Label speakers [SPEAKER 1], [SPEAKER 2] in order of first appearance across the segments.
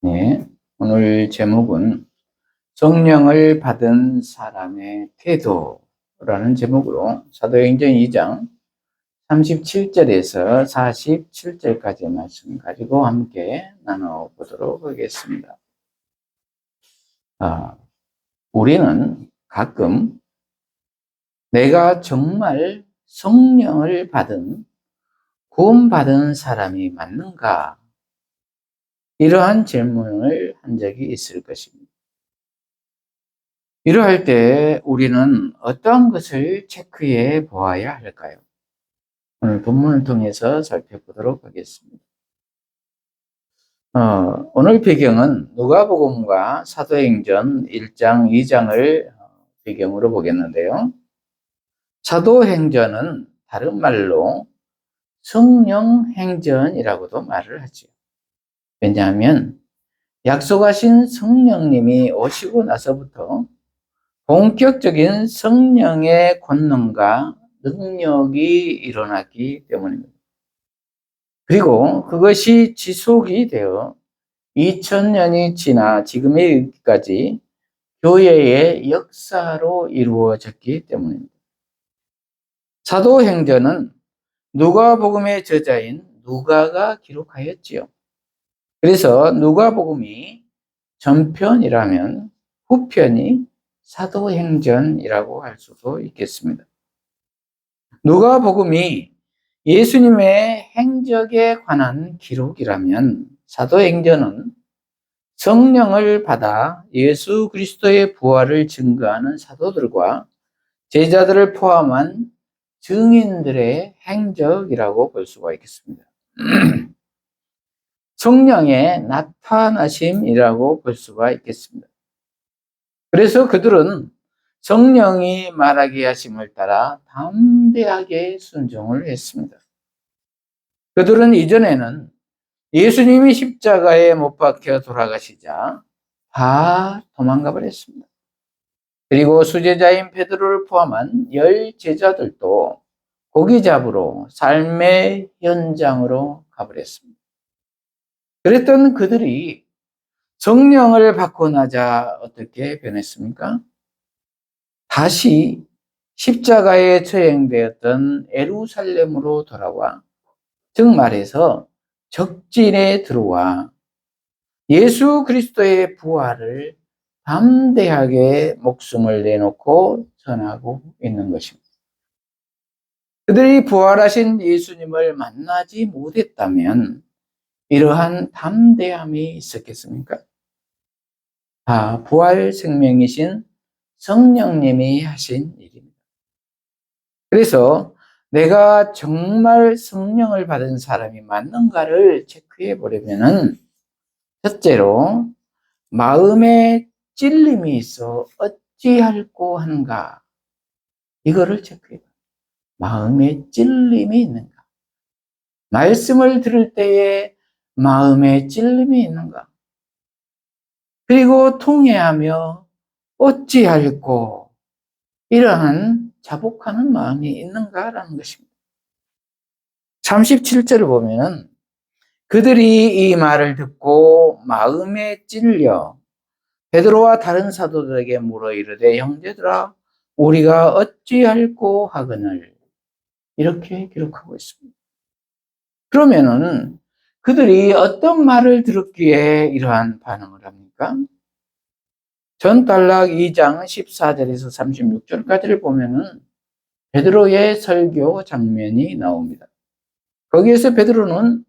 [SPEAKER 1] 네, 오늘 제목은 성령을 받은 사람의 태도라는 제목으로 사도행전 2장 37절에서 47절까지의 말씀 가지고 함께 나눠보도록 하겠습니다. 우리는 가끔 내가 정말 성령을 받은, 구원받은 사람이 맞는가? 이러한 질문을 한 적이 있을 것입니다. 이러할 때 우리는 어떠한 것을 체크해 보아야 할까요? 오늘 본문을 통해서 살펴보도록 하겠습니다. 오늘 배경은 누가복음과 사도행전 1장, 2장을 배경으로 보겠는데요. 사도행전은 다른 말로 성령행전이라고도 말을 하죠. 왜냐하면 약속하신 성령님이 오시고 나서부터 본격적인 성령의 권능과 능력이 일어나기 때문입니다. 그리고 그것이 지속이 되어 2000년이 지나 지금에 이르기까지 교회의 역사로 이루어졌기 때문입니다. 사도행전은 누가복음의 저자인 누가가 기록하였지요. 그래서 누가복음이 전편이라면 후편이 사도행전이라고 할 수도 있겠습니다. 누가복음이 예수님의 행적에 관한 기록이라면 사도행전은 성령을 받아 예수 그리스도의 부활을 증거하는 사도들과 제자들을 포함한 증인들의 행적이라고 볼 수가 있겠습니다. 성령의 나타나심이라고 볼 수가 있겠습니다. 그래서 그들은 성령이 말하게 하심을 따라 담대하게 순종을 했습니다. 그들은 이전에는 예수님이 십자가에 못 박혀 돌아가시자 다 도망가 버렸습니다. 그리고 수제자인 베드로를 포함한 10 제자들도 고기 잡으러 삶의 현장으로 가버렸습니다. 그랬던 그들이 성령을 받고 나자 어떻게 변했습니까? 다시 십자가에 처형되었던 예루살렘으로 돌아와, 즉 말해서 적진에 들어와 예수 그리스도의 부활을 담대하게 목숨을 내놓고 전하고 있는 것입니다. 그들이 부활하신 예수님을 만나지 못했다면 이러한 담대함이 있었겠습니까? 다 부활 생명이신 성령님이 하신 일입니다. 그래서 내가 정말 성령을 받은 사람이 맞는가를 체크해 보려면은 첫째로 마음에 찔림이 있어 어찌할꼬 하는가, 이거를 체크해 봐요. 마음에 찔림이 있는가? 말씀을 들을 때에 마음에 찔림이 있는가? 그리고 통회하며 어찌할꼬, 이러한 자복하는 마음이 있는가라는 것입니다. 37절을 보면은 그들이 이 말을 듣고 마음에 찔려 베드로와 다른 사도들에게 물어 이르되 형제들아 우리가 어찌할꼬 하거늘, 이렇게 기록하고 있습니다. 그러면은 그들이 어떤 말을 들었기에 이러한 반응을 합니까? 전단락 2장 14절에서 36절까지를 보면은 베드로의 설교 장면이 나옵니다. 거기에서 베드로는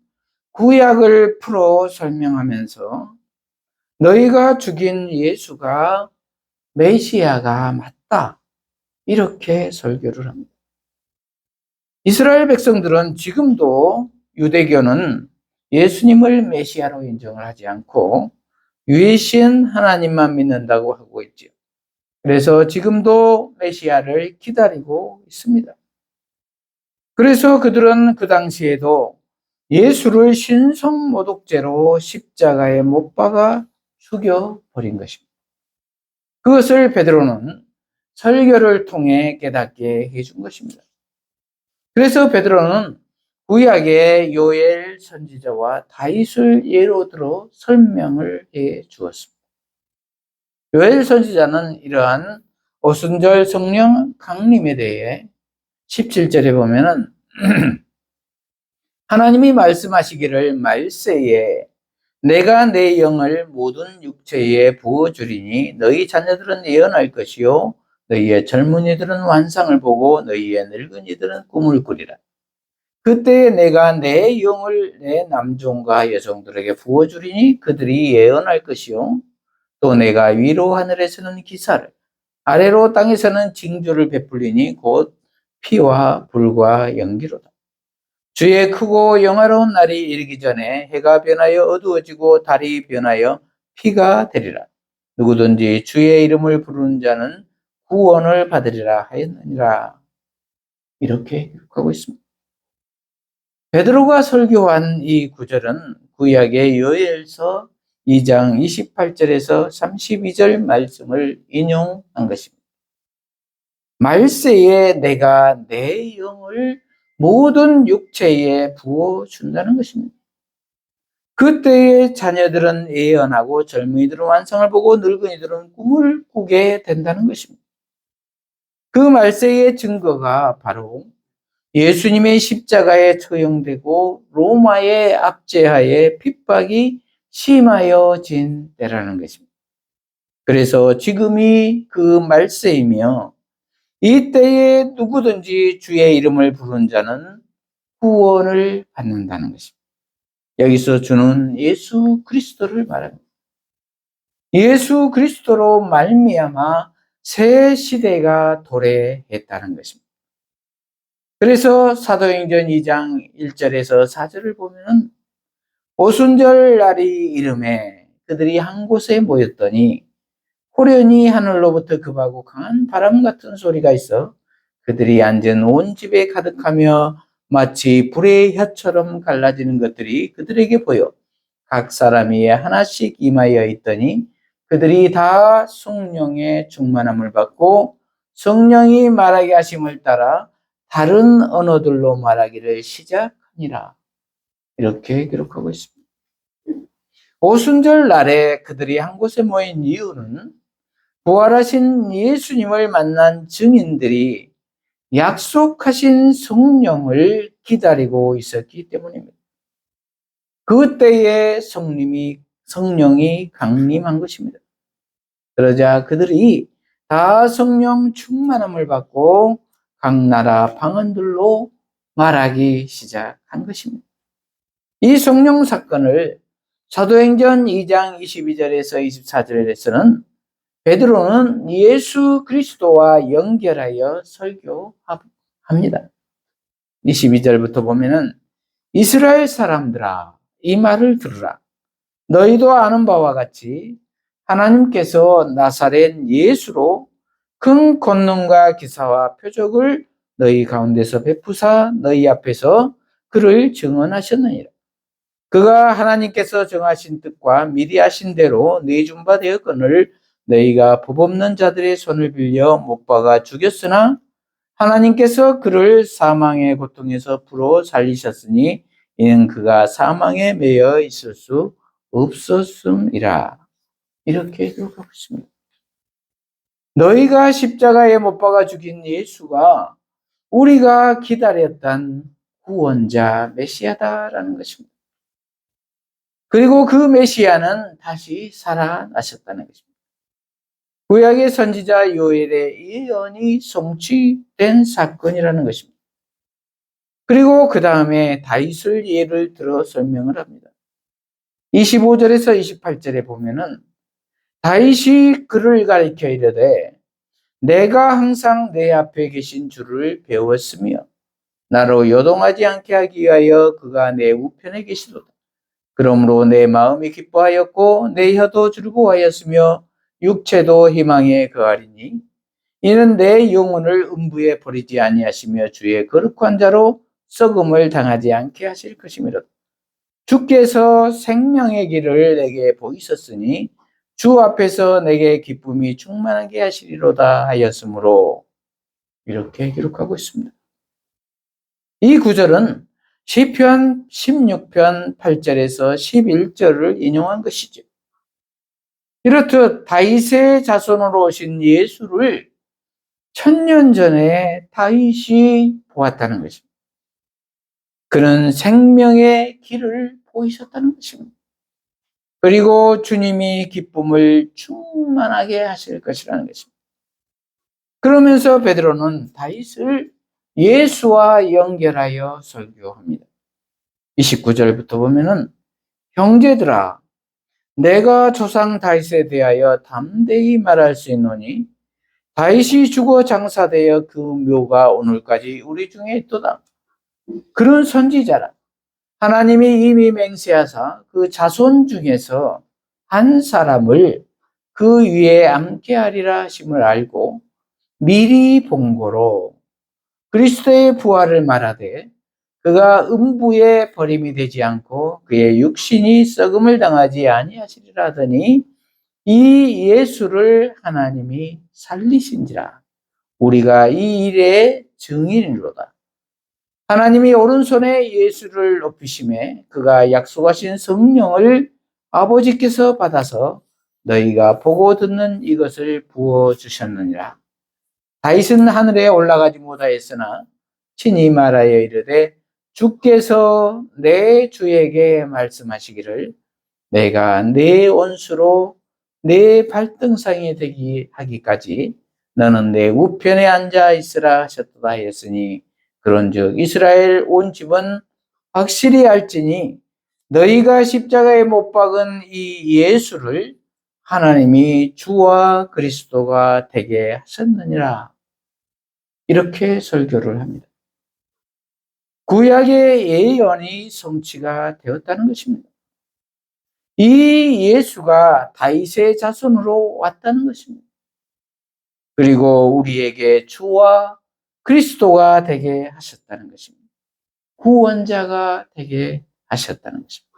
[SPEAKER 1] 구약을 풀어 설명하면서 너희가 죽인 예수가 메시아가 맞다, 이렇게 설교를 합니다. 이스라엘 백성들은 지금도 유대교는 예수님을 메시아로 인정을 하지 않고 유일신 하나님만 믿는다고 하고 있죠. 그래서 지금도 메시아를 기다리고 있습니다. 그래서 그들은 그 당시에도 예수를 신성모독죄로 십자가에 못 박아 죽여버린 것입니다. 그것을 베드로는 설교를 통해 깨닫게 해준 것입니다. 그래서 베드로는 구약의 요엘 선지자와 다윗을 예로 들어 설명을 해 주었습니다. 요엘 선지자는 이러한 오순절 성령 강림에 대해 17절에 보면은 하나님이 말씀하시기를 말세에 내가 내 영을 모든 육체에 부어주리니 너희 자녀들은 예언할 것이요 너희의 젊은이들은 환상을 보고 너희의 늙은이들은 꿈을 꾸리라. 그때에 내가 내 영을 내 남종과 여종들에게 부어주리니 그들이 예언할 것이요 또 내가 위로 하늘에서는 기사를 아래로 땅에서는 징조를 베풀리니 곧 피와 불과 연기로다. 주의 크고 영화로운 날이 이르기 전에 해가 변하여 어두워지고 달이 변하여 피가 되리라. 누구든지 주의 이름을 부르는 자는 구원을 받으리라 하였느니라. 이렇게 기록하고 있습니다. 베드로가 설교한 이 구절은 구약의 요엘서 2장 28절에서 32절 말씀을 인용한 것입니다. 말세에 내가 내 영을 모든 육체에 부어준다는 것입니다. 그때의 자녀들은 예언하고 젊은이들은 환상을 보고 늙은이들은 꿈을 꾸게 된다는 것입니다. 그 말세의 증거가 바로 예수님의 십자가에 처형되고 로마의 압제하에 핍박이 심하여진 때라는 것입니다. 그래서 지금이 그 말세이며 이때에 누구든지 주의 이름을 부른 자는 구원을 받는다는 것입니다. 여기서 주는 예수 그리스도를 말합니다. 예수 그리스도로 말미암아 새 시대가 도래했다는 것입니다. 그래서 사도행전 2장 1절에서 4절을 보면 오순절 날이 이름에 그들이 한 곳에 모였더니 호련히 하늘로부터 급하고 강한 바람 같은 소리가 있어 그들이 앉은 온 집에 가득하며 마치 불의 혀처럼 갈라지는 것들이 그들에게 보여 각 사람이 하나씩 임하여 있더니 그들이 다 성령의 충만함을 받고 성령이 말하게 하심을 따라 다른 언어들로 말하기를 시작하니라. 이렇게 기록하고 있습니다. 오순절 날에 그들이 한 곳에 모인 이유는 부활하신 예수님을 만난 증인들이 약속하신 성령을 기다리고 있었기 때문입니다. 그때에 성령이 강림한 것입니다. 그러자 그들이 다 성령 충만함을 받고 각 나라 방언들로 말하기 시작한 것입니다. 이 성령 사건을 사도행전 2장 22절에서 24절에서는 베드로는 예수 그리스도와 연결하여 설교합니다. 22절부터 보면은 이스라엘 사람들아 이 말을 들으라. 너희도 아는 바와 같이 하나님께서 나사렛 예수로 큰 권능과 기사와 표적을 너희 가운데서 베푸사 너희 앞에서 그를 증언하셨느니라. 그가 하나님께서 정하신 뜻과 미리 하신 대로 내준 바 되었거늘 너희가 법 없는 자들의 손을 빌려 못 박아 죽였으나 하나님께서 그를 사망의 고통에서 풀어 살리셨으니 이는 그가 사망에 매여 있을 수 없었음이라. 이렇게 기록하고 있습니다. 너희가 십자가에 못 박아 죽인 예수가 우리가 기다렸던 구원자 메시아다라는 것입니다. 그리고 그 메시아는 다시 살아나셨다는 것입니다. 구약의 선지자 요엘의 예언이 성취된 사건이라는 것입니다. 그리고 그 다음에 다윗을 예를 들어 설명을 합니다. 25절에서 28절에 보면은 다윗이 그를 가리켜 이르되 내가 항상 내 앞에 계신 주를 배웠으며 나로 요동하지 않게 하기 위하여 그가 내 우편에 계시도다. 그러므로 내 마음이 기뻐하였고 내 혀도 즐거워하였으며 육체도 희망에 거하리니 이는 내 영혼을 음부에 버리지 아니하시며 주의 거룩한 자로 썩음을 당하지 않게 하실 것이미로다. 주께서 생명의 길을 내게 보이셨으니 주 앞에서 내게 기쁨이 충만하게 하시리로다 하였으므로 이렇게 기록하고 있습니다. 이 구절은 시편 16편 8절에서 11절을 인용한 것이죠. 이렇듯 다윗의 자손으로 오신 예수를 1000년 전에 다윗이 보았다는 것입니다. 그는 생명의 길을 보이셨다는 것입니다. 그리고 주님이 기쁨을 충만하게 하실 것이라는 것입니다. 그러면서 베드로는 다윗을 예수와 연결하여 설교합니다. 29절부터 보면은 형제들아 내가 조상 다윗에 대하여 담대히 말할 수 있노니 다윗이 죽어 장사되어 그 묘가 오늘까지 우리 중에 있도다. 그런 선지자라 하나님이 이미 맹세하사 그 자손 중에서 한 사람을 그 위에 앉게 하리라 하심을 알고 미리 본고로 그리스도의 부활을 말하되 그가 음부에 버림이 되지 않고 그의 육신이 썩음을 당하지 아니하시리라 하더니 이 예수를 하나님이 살리신지라 우리가 이 일의 증인이로다. 하나님이 오른손에 예수를 높이심에 그가 약속하신 성령을 아버지께서 받아서 너희가 보고 듣는 이것을 부어주셨느니라. 다윗은 하늘에 올라가지 못하였으나 친히 말하여 이르되 주께서 내 주에게 말씀하시기를 내가 내 원수로 내 발등상이 되기 하기까지 너는 내 우편에 앉아 있으라 하셨도다 하였으니 그런즉 이스라엘 온 집은 확실히 알지니 너희가 십자가에 못 박은 이 예수를 하나님이 주와 그리스도가 되게 하셨느니라. 이렇게 설교를 합니다. 구약의 예언이 성취가 되었다는 것입니다. 이 예수가 다윗의 자손으로 왔다는 것입니다. 그리고 우리에게 주와 그리스도가 되게 하셨다는 것입니다. 구원자가 되게 하셨다는 것입니다.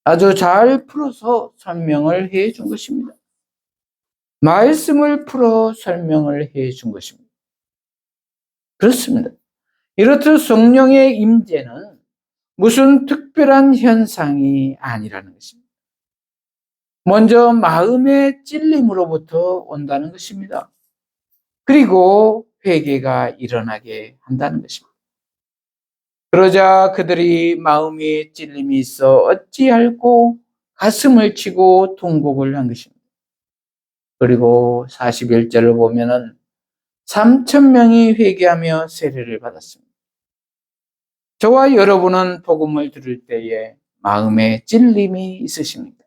[SPEAKER 1] 아주 잘 풀어서 설명을 해 준 것입니다. 말씀을 풀어 설명을 해 준 것입니다. 그렇습니다. 이렇듯 성령의 임재는 무슨 특별한 현상이 아니라는 것입니다. 먼저 마음의 찔림으로부터 온다는 것입니다. 그리고 회개가 일어나게 한다는 것입니다. 그러자 그들이 마음이 찔림이 있어 어찌할꼬 가슴을 치고 통곡을 한 것입니다. 그리고 41절을 보면은 3,000명이 회개하며 세례를 받았습니다. 저와 여러분은 복음을 들을 때에 마음에 찔림이 있으십니까?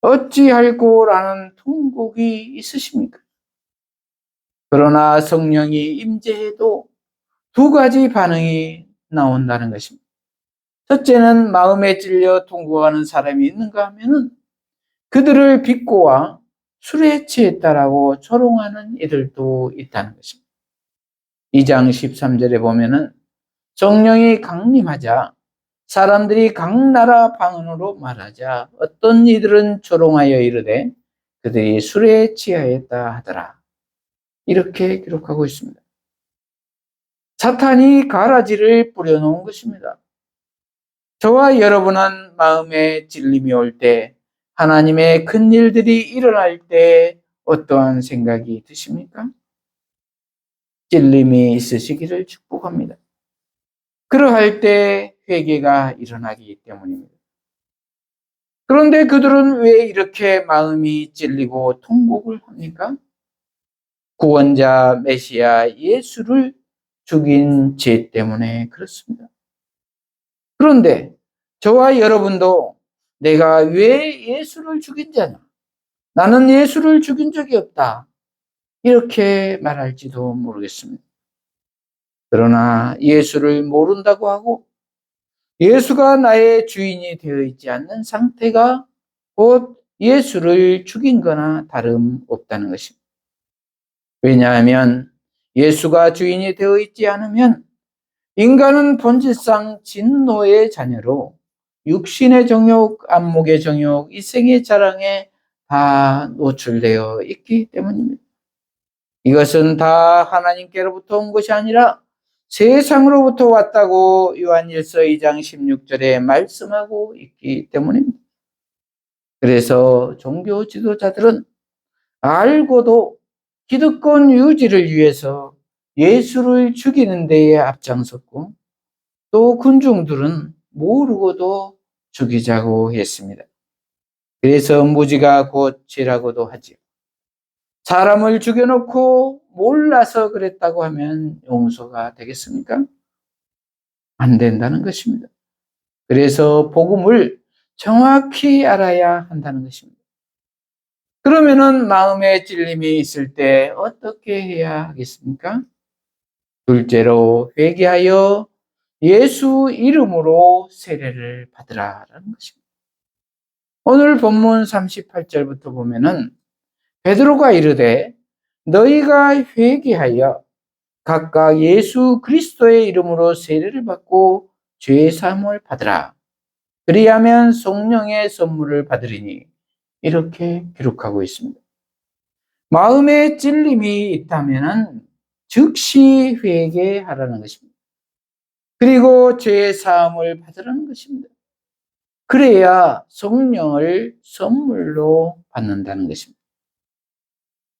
[SPEAKER 1] 어찌할꼬라는 통곡이 있으십니까? 그러나 성령이 임재해도 두 가지 반응이 나온다는 것입니다. 첫째는 마음에 찔려 통곡하는 사람이 있는가 하면은 그들을 비꼬아 술에 취했다라고 조롱하는 이들도 있다는 것입니다. 2장 13절에 보면은 성령이 강림하자 사람들이 각 나라 방언으로 말하자 어떤 이들은 조롱하여 이르되 그들이 술에 취하였다 하더라. 이렇게 기록하고 있습니다. 사탄이 가라지를 뿌려놓은 것입니다. 저와 여러분은 마음에 찔림이 올 때, 하나님의 큰 일들이 일어날 때 어떠한 생각이 드십니까? 찔림이 있으시기를 축복합니다. 그러할 때 회개가 일어나기 때문입니다. 그런데 그들은 왜 이렇게 마음이 찔리고 통곡을 합니까? 구원자 메시아 예수를 죽인 죄 때문에 그렇습니다. 그런데 저와 여러분도 내가 왜 예수를 죽인 자냐? 나는 예수를 죽인 적이 없다. 이렇게 말할지도 모르겠습니다. 그러나 예수를 모른다고 하고 예수가 나의 주인이 되어 있지 않는 상태가 곧 예수를 죽인 거나 다름없다는 것입니다. 왜냐하면 예수가 주인이 되어 있지 않으면 인간은 본질상 진노의 자녀로 육신의 정욕, 안목의 정욕, 이생의 자랑에 다 노출되어 있기 때문입니다. 이것은 다 하나님께로부터 온 것이 아니라 세상으로부터 왔다고 요한일서 2장 16절에 말씀하고 있기 때문입니다. 그래서 종교 지도자들은 알고도 기득권 유지를 위해서 예수를 죽이는 데에 앞장섰고, 또 군중들은 모르고도 죽이자고 했습니다. 그래서 무지가 곧 죄라고도 하지요. 사람을 죽여놓고 몰라서 그랬다고 하면 용서가 되겠습니까? 안 된다는 것입니다. 그래서 복음을 정확히 알아야 한다는 것입니다. 그러면은 마음에 찔림이 있을 때 어떻게 해야 하겠습니까? 둘째로 회개하여 예수 이름으로 세례를 받으라라는 것입니다. 오늘 본문 38절부터 보면은 베드로가 이르되 너희가 회개하여 각각 예수 그리스도의 이름으로 세례를 받고 죄 사함을 받으라. 그리하면 성령의 선물을 받으리니, 이렇게 기록하고 있습니다. 마음에 찔림이 있다면 즉시 회개하라는 것입니다. 그리고 죄 사함을 받으라는 것입니다. 그래야 성령을 선물로 받는다는 것입니다.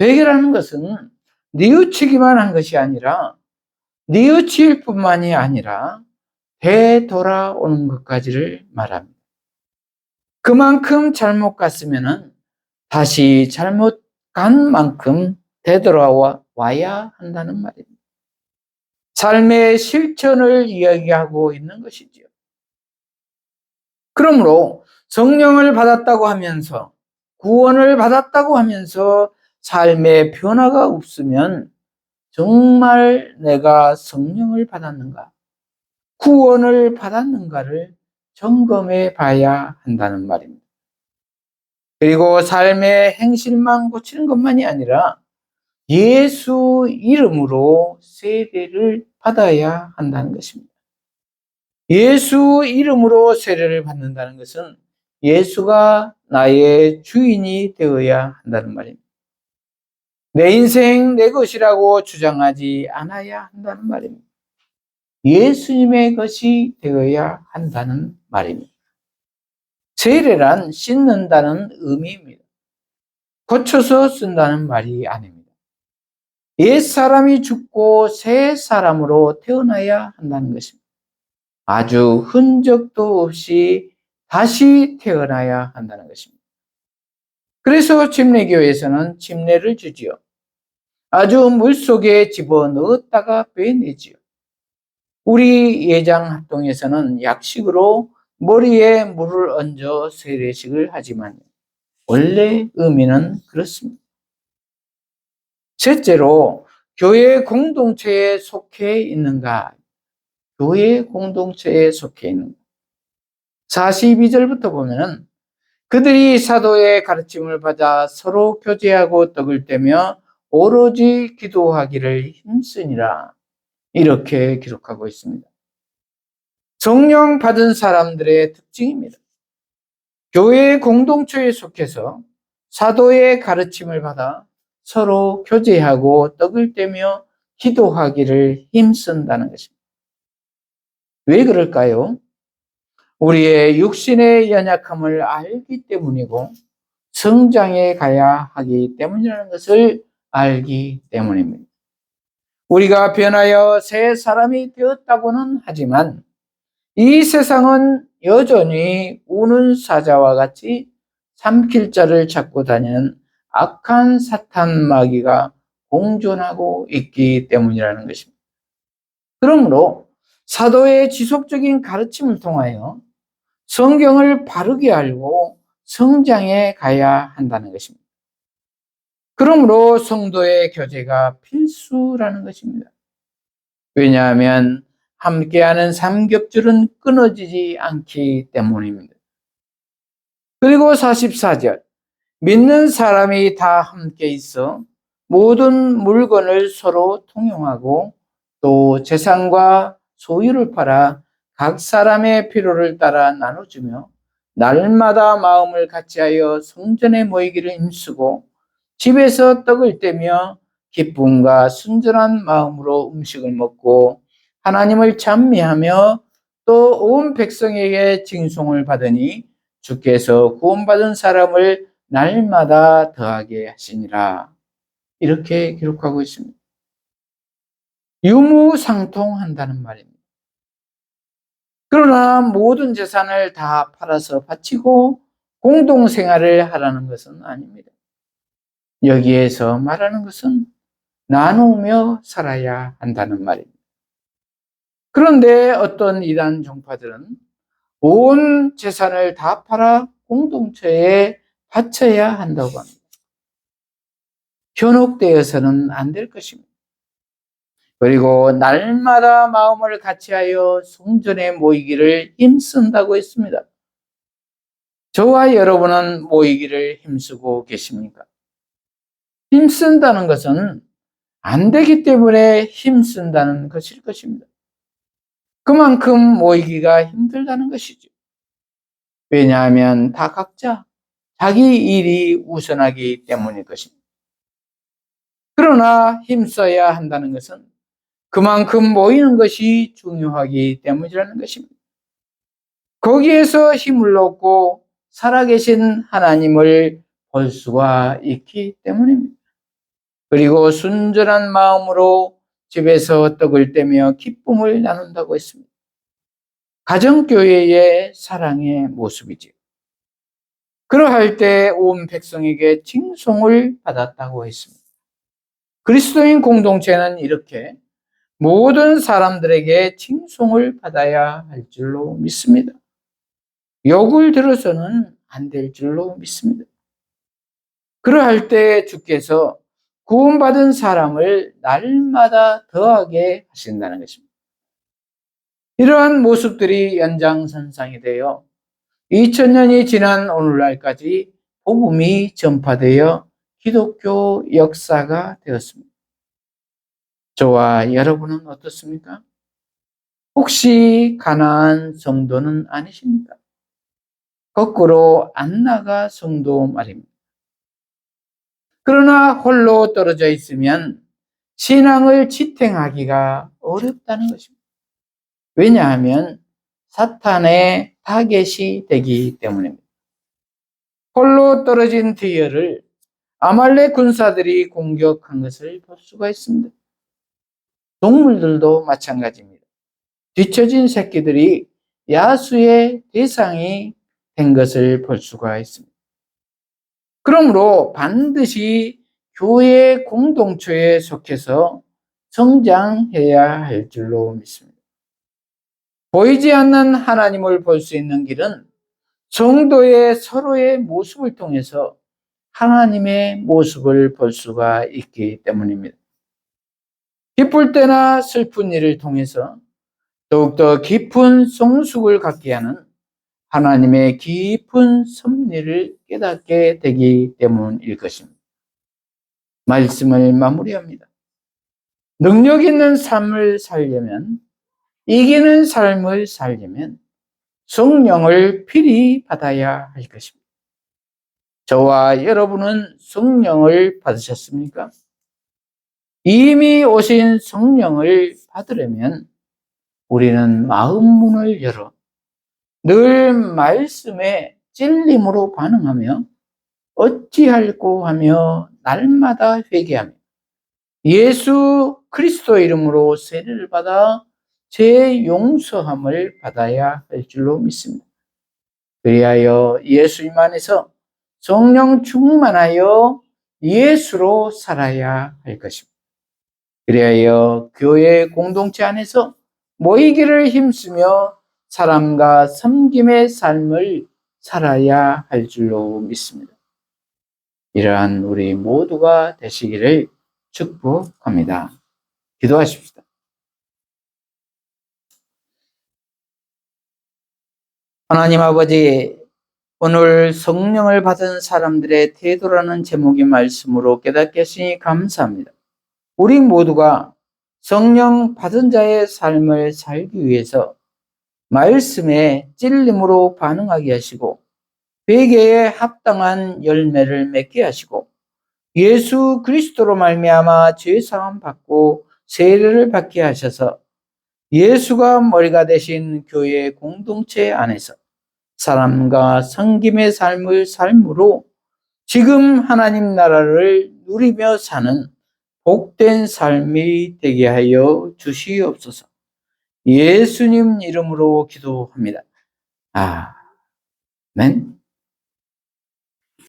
[SPEAKER 1] 회개라는 것은 뉘우치기만 한 것이 아니라, 뉘우칠 뿐만이 아니라 되돌아오는 것까지를 말합니다. 그만큼 잘못 갔으면 다시 잘못 간 만큼 되돌아와야 한다는 말입니다. 삶의 실천을 이야기하고 있는 것이지요. 그러므로 성령을 받았다고 하면서, 구원을 받았다고 하면서 삶의 변화가 없으면 정말 내가 성령을 받았는가, 구원을 받았는가를 점검해 봐야 한다는 말입니다. 그리고 삶의 행실만 고치는 것만이 아니라 예수 이름으로 세례를 받아야 한다는 것입니다. 예수 이름으로 세례를 받는다는 것은 예수가 나의 주인이 되어야 한다는 말입니다. 내 인생 내 것이라고 주장하지 않아야 한다는 말입니다. 예수님의 것이 되어야 한다는 말입니다. 세례란 씻는다는 의미입니다. 고쳐서 쓴다는 말이 아닙니다. 옛 사람이 죽고 새 사람으로 태어나야 한다는 것입니다. 아주 흔적도 없이 다시 태어나야 한다는 것입니다. 그래서 침례교회에서는 침례를 주지요. 아주 물속에 집어넣었다가 빼내지요. 우리 예장합동에서는 약식으로 머리에 물을 얹어 세례식을 하지만 원래 의미는 그렇습니다. 셋째로, 교회 공동체에 속해 있는가? 교회 공동체에 속해 있는가? 42절부터 보면은 그들이 사도의 가르침을 받아 서로 교제하고 떡을 떼며 오로지 기도하기를 힘쓰니라, 이렇게 기록하고 있습니다. 성령 받은 사람들의 특징입니다. 교회 공동체에 속해서 사도의 가르침을 받아 서로 교제하고 떡을 떼며 기도하기를 힘쓴다는 것입니다. 왜 그럴까요? 우리의 육신의 연약함을 알기 때문이고 성장해 가야 하기 때문이라는 것을 알기 때문입니다. 우리가 변하여 새 사람이 되었다고는 하지만 이 세상은 여전히 우는 사자와 같이 삼킬 자를 찾고 다니는 악한 사탄 마귀가 공존하고 있기 때문이라는 것입니다. 그러므로 사도의 지속적인 가르침을 통하여 성경을 바르게 알고 성장해 가야 한다는 것입니다. 그러므로 성도의 교제가 필수라는 것입니다. 왜냐하면 함께하는 삼겹줄은 끊어지지 않기 때문입니다. 그리고 44절, 믿는 사람이 다 함께 있어 모든 물건을 서로 통용하고 또 재산과 소유를 팔아 각 사람의 필요를 따라 나눠주며 날마다 마음을 같이하여 성전에 모이기를 힘쓰고 집에서 떡을 떼며 기쁨과 순전한 마음으로 음식을 먹고 하나님을 찬미하며 또 온 백성에게 징송을 받으니 주께서 구원받은 사람을 날마다 더하게 하시니라. 이렇게 기록하고 있습니다. 유무상통한다는 말입니다. 그러나 모든 재산을 다 팔아서 바치고 공동생활을 하라는 것은 아닙니다. 여기에서 말하는 것은 나누며 살아야 한다는 말입니다. 그런데 어떤 이단 종파들은 온 재산을 다 팔아 공동체에 바쳐야 한다고 합니다. 현혹되어서는 안 될 것입니다. 그리고 날마다 마음을 같이하여 성전에 모이기를 힘쓴다고 했습니다. 저와 여러분은 모이기를 힘쓰고 계십니까? 힘쓴다는 것은 안 되기 때문에 힘쓴다는 것일 것입니다. 그만큼 모이기가 힘들다는 것이죠. 왜냐하면 다 각자 자기 일이 우선하기 때문일 것입니다. 그러나 힘써야 한다는 것은 그만큼 모이는 것이 중요하기 때문이라는 것입니다. 거기에서 힘을 얻고 살아계신 하나님을 볼 수가 있기 때문입니다. 그리고 순전한 마음으로 집에서 떡을 떼며 기쁨을 나눈다고 했습니다. 가정교회의 사랑의 모습이지요. 그러할 때 온 백성에게 칭송을 받았다고 했습니다. 그리스도인 공동체는 이렇게 모든 사람들에게 칭송을 받아야 할 줄로 믿습니다. 욕을 들어서는 안 될 줄로 믿습니다. 그러할 때 주께서 구원받은 사람을 날마다 더하게 하신다는 것입니다. 이러한 모습들이 연장선상이 되어 2000년이 지난 오늘날까지 복음이 전파되어 기독교 역사가 되었습니다. 저와 여러분은 어떻습니까? 혹시 가나안 성도는 아니십니까? 거꾸로 안나가 성도 말입니다. 그러나 홀로 떨어져 있으면 신앙을 지탱하기가 어렵다는 것입니다. 왜냐하면 사탄의 타겟이 되기 때문입니다. 홀로 떨어진 디어를 아말렉 군사들이 공격한 것을 볼 수가 있습니다. 동물들도 마찬가지입니다. 뒤처진 새끼들이 야수의 대상이 된 것을 볼 수가 있습니다. 그러므로 반드시 교회 공동체에 속해서 성장해야 할 줄로 믿습니다. 보이지 않는 하나님을 볼 수 있는 길은 성도의 서로의 모습을 통해서 하나님의 모습을 볼 수가 있기 때문입니다. 기쁠 때나 슬픈 일을 통해서 더욱더 깊은 성숙을 갖게 하는 하나님의 깊은 섭리를 깨닫게 되기 때문일 것입니다. 말씀을 마무리합니다. 능력 있는 삶을 살려면, 이기는 삶을 살려면 성령을 필히 받아야 할 것입니다. 저와 여러분은 성령을 받으셨습니까? 이미 오신 성령을 받으려면 우리는 마음 문을 열어 늘 말씀에 찔림으로 반응하며 어찌할꼬 하며 날마다 회개하며 예수 그리스도 이름으로 세례를 받아 죄 용서함을 받아야 할 줄로 믿습니다. 그리하여 예수님 안에서 성령 충만하여 예수로 살아야 할 것입니다. 그리하여 교회 공동체 안에서 모이기를 힘쓰며 사람과 섬김의 삶을 살아야 할 줄로 믿습니다. 이러한 우리 모두가 되시기를 축복합니다. 기도하십시다. 하나님 아버지, 오늘 성령을 받은 사람들의 태도라는 제목의 말씀으로 깨닫게 하시니 감사합니다. 우리 모두가 성령 받은 자의 삶을 살기 위해서 말씀에 찔림으로 반응하게 하시고 회개에 합당한 열매를 맺게 하시고 예수 그리스도로 말미암아 죄 사함 받고 세례를 받게 하셔서 예수가 머리가 되신 교회 공동체 안에서 사람과 섬김의 삶을 삶으로 지금 하나님 나라를 누리며 사는 복된 삶이 되게 하여 주시옵소서. 예수님 이름으로 기도합니다. 아멘.